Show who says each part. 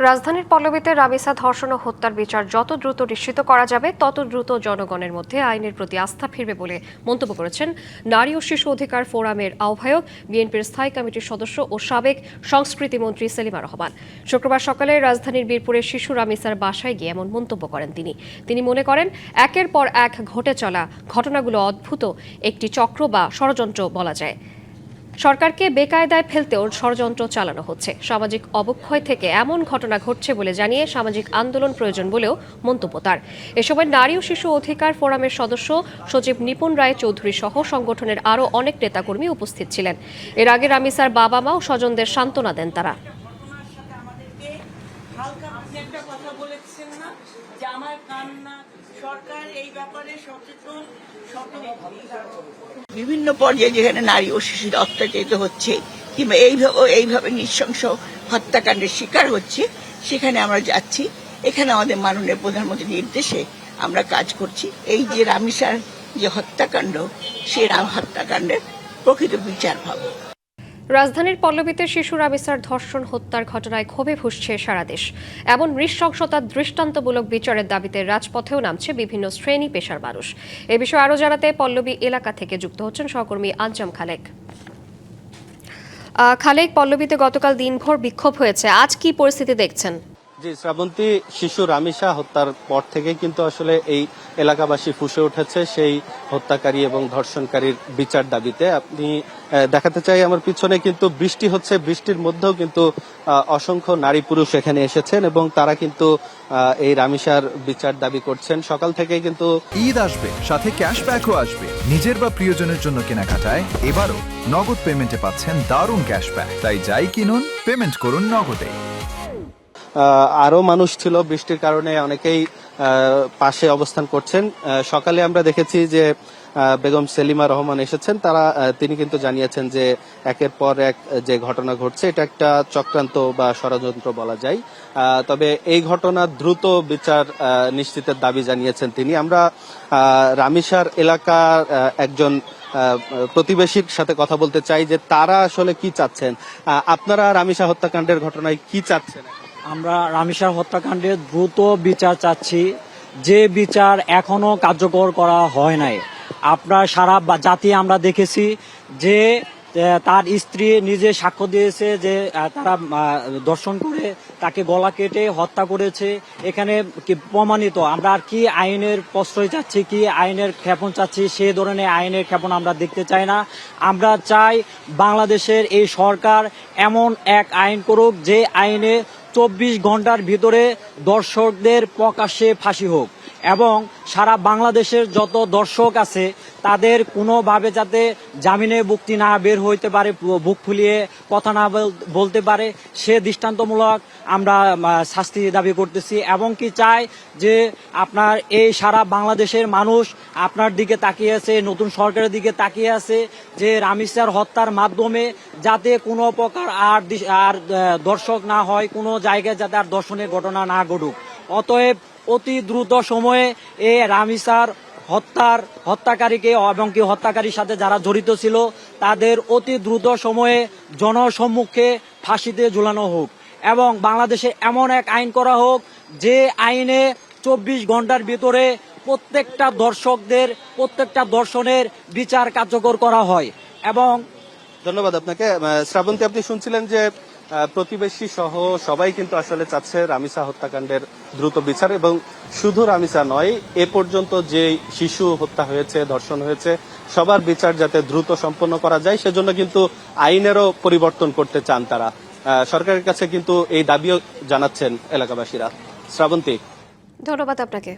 Speaker 1: রাজধানীর পল্লবীতে রামিসা ধর্ষণ ও হত্যার বিচার যত দ্রুত নিশ্চিত করা যাবে তত দ্রুত জনগণের মধ্যে আইনের প্রতি আস্থা ফিরবে বলে মন্তব্য করেছেন নারী ও শিশু অধিকার ফোরামের আহ্বায়ক, বিএনপির স্থায়ী কমিটির সদস্য ও সাবেক সংস্কৃতিমন্ত্রী সেলিমা রহমান। শুক্রবার সকালে রাজধানীর বীরপুরে শিশু রামিসার বাসায় গিয়ে এমন মন্তব্য করেন তিনি মনে করেন একের পর এক ঘটে চলা ঘটনাগুলো অদ্ভুত একটি চক্র বা ষড়যন্ত্র বলা যায়। সরকারকে বেকায়দায় ফেলতেও ষড়যন্ত্র চালানো হচ্ছে। সামাজিক অবক্ষয় থেকে এমন ঘটনা ঘটছে বলে জানিয়ে সামাজিক আন্দোলন প্রয়োজন বলেও মন্তব্য তার। এ সময় নারী ও শিশু অধিকার ফোরামের সদস্য সচিব নিপুণ রায় চৌধুরী সহ সংগঠনের আরও অনেক নেতাকর্মী উপস্থিত ছিলেন। এর আগে রামিসার বাবা মা ও স্বজনদের সান্ত্বনা দেন তারা।
Speaker 2: বিভিন্ন পর্যায়ে যেখানে নারী ও শিশুদের অত্যাচারিত হচ্ছে কিংবা এইভাবে নৃশংস হত্যাকাণ্ডের শিকার হচ্ছে সেখানে আমরা যাচ্ছি। এখানে আমাদের মাননীয় প্রধানমন্ত্রীর নির্দেশে আমরা কাজ করছি। এই যে রামিসার যে হত্যাকাণ্ড, সেই হত্যাকাণ্ডের প্রকৃত বিচার পাবো।
Speaker 1: রাজধানীর পল্লবীতে শিশু রামিসার ধর্ষণ হত্যার ঘটনায় ক্ষোভে ফুঁসছে সারা দেশ। এমন নৃশংসতার দৃষ্টান্তমূলক বিচারের দাবিতে রাজপথেও নামছে বিভিন্ন শ্রেণী পেশার মানুষ। এ বিষয়ে আরও জানাতে পল্লবী এলাকা থেকে যুক্ত হচ্ছেন সহকর্মী আঞ্জাম খালেক। পল্লবীতে গতকাল দিনভর বিক্ষোভ হয়েছে, আজ কি পরিস্থিতি দেখছেন?
Speaker 3: জি শ্রাবন্তী, শিশু রামিসা হত্যার পর থেকে কিন্তু আসলে এই এলাকাবাসী ফুঁসে উঠেছে সেই হত্যাকারী এবং ধর্ষণকারীর বিচার দাবিতে। আপনি দেখাতে চাই আমার পিছনে কিন্তু বৃষ্টি হচ্ছে, বৃষ্টির মধ্যেও কিন্তু অসংখ্য নারী পুরুষ এখানে এসেছেন এবং তারা কিন্তু এই রামিসার বিচার দাবি করছেন। সকাল থেকে কিন্তু
Speaker 4: ঈদ আসবে, সাথে ক্যাশব্যাকও আসবে। নিজের বা প্রিয়জনের জন্য কেনাকাটায় এবারও নগদ পেমেন্টে পাচ্ছেন দারুণ ক্যাশব্যাক। তাই যাই কিনুন, পেমেন্ট করুন নগদে।
Speaker 3: আরো মানুষ ছিল, বৃষ্টির কারণে অনেকেই পাশে অবস্থান করছেন। সকালে আমরা দেখেছি যে বেগম সেলিমা রহমান এসেছেন, তিনি কিন্তু জানিয়েছেন যে একের পর এক যে ঘটনা ঘটছে এটা একটা চক্রান্ত বা ষড়যন্ত্র বলা যায়। তবে এই ঘটনা দ্রুত বিচার নিশ্চিতের দাবি জানিয়েছেন তিনি। আমরা রামিসার এলাকার একজন প্রতিবেশীর সাথে কথা বলতে চাই যে তারা আসলে কি চাচ্ছেন। আপনারা রামিসা হত্যাকাণ্ডের ঘটনায় কি চাচ্ছেন?
Speaker 5: আমরা রামিসার হত্যাকাণ্ডের দ্রুত বিচার চাচ্ছি, যে বিচার এখনো কার্যকর করা হয় নাই। আপনার সারা জাতি আমরা দেখেছি যে তার স্ত্রী নিজে সাক্ষ্য দিয়েছে যে তারা ধর্ষণ করে তাকে গলা কেটে হত্যা করেছে। এখানে প্রমাণিত। আমরা আর কি আইনের প্রশ্রয় চাচ্ছি, কি আইনের ক্ষেপণ চাচ্ছি, সে ধরনের আইনের ক্ষেপণ আমরা দেখতে চাই না। আমরা চাই বাংলাদেশের এই সরকার এমন এক আইন করুক যে আইনে 24 ঘন্টার ভিতরে দর্শকদের প্রকাশ্যে ফাঁসি হোক এবং সারা বাংলাদেশের যত দর্শক আছে তাদের কোনোভাবে যাতে জামিনে মুক্তি না বের হইতে পারে, বুক ফুলিয়ে কথা না বলতে পারে, সে দৃষ্টান্তমূলক আমরা শাস্তি দাবি করতেছি। এবং কি চাই যে আপনার এই সারা বাংলাদেশের মানুষ আপনার দিকে তাকিয়ে আছে, নতুন সরকারের দিকে তাকিয়ে আছে যে রামিসার হত্যার মাধ্যমে যাতে কোনো প্রকার আর দর্শক না হয়, কোনো জায়গায় যাতে আর দর্শনের ঘটনা না ঘটুক। অতএব অতি দ্রুত সময়ে এই রামিসার হত্যাকারীকে এবং কি হত্যাকারীর সাথে যারা জড়িত ছিল তাদের অতি দ্রুত সময়ে জনসম্মুখে ফাঁসিতে ঝুলানো হোক এবং বাংলাদেশে এমন এক আইন করা হোক যে আইনে 24 ঘন্টার ভিতরে প্রত্যেকটা দর্শনের বিচার কার্যকর করা হয়। এবং
Speaker 3: ধন্যবাদ আপনাকে। শ্রাবন্তী, আপনি শুনছিলেন যে প্রতিবেশী সহ সবাই কিন্তু আসলে চাচ্ছে রামিসা হত্যাকাণ্ডের দ্রুত বিচার, এবং শুধু রামিসা নয়, এ পর্যন্ত যে শিশু হত্যা হয়েছে, ধর্ষণ হয়েছে, সবার বিচার যাতে দ্রুত সম্পন্ন করা যায় সেজন্য কিন্তু আইনেরও পরিবর্তন করতে চান তারা। সরকারের কাছে কিন্তু এই দাবিও জানাচ্ছেন এলাকাবাসীরা। শ্রাবন্তী,
Speaker 1: ধন্যবাদ আপনাকে।